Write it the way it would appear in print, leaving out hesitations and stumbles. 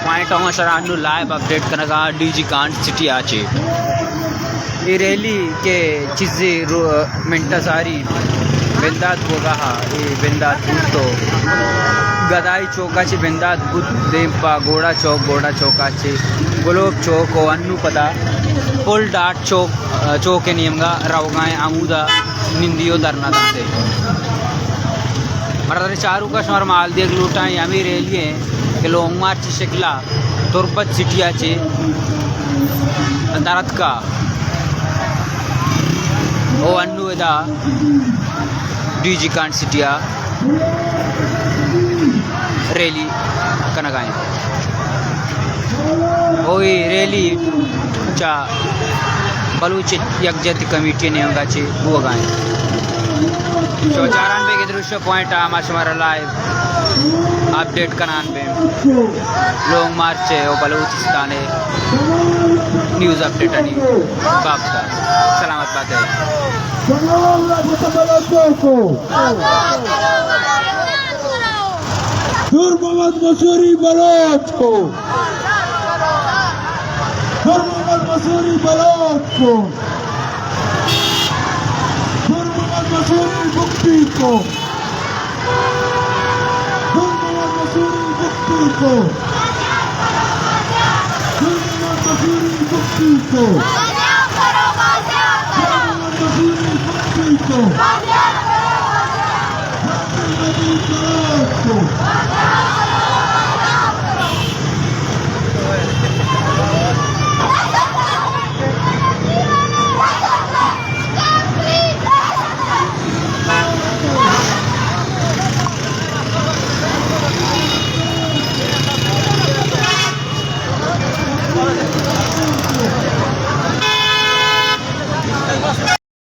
point सराहनु live update कनगा DG कांड city आचे ये रैली के चीज़ें मिंटा सारी बेंदात होगा ये बेंदात तो गदाई चौकाचे बेंदात बुद्ध देंपा गोड़ा चौकाचे गुलोब चौक और अन्नू पदा पुल डाट चौक नियमगा रवगाएं आमूदा निंदियो दरना दंते मरदरे चारू का शमर माल देख लूटा यामी रेलिए के लोग मार्च शिकला तुरबत सिटियाचे दरत का ओ अन्नू एदा डीजी कांड सिटिया रैली कनगाएं ओई रैली चा बलूच यकजहती कमेटी ने अंगाचे वो गाएं 94 के दृश्य पॉइंट हमारा लाइव अपडेट कनान में लोग मार्च है और बलूचिस्तान न्यूज़ अपडेट नहीं बाप का सलामत बात है नूर मोहम्मद मसूरी बलोच को नूर मोहम्मद मसूरी बलोच को नूर मोहम्मद मसूरी मुक्ति को नूर मोहम्मद मसूरी मुक्ति को नूर मोहम्मद मसूरी मुक्ति को नूर मोहम्मद मसूरी मुक्ति को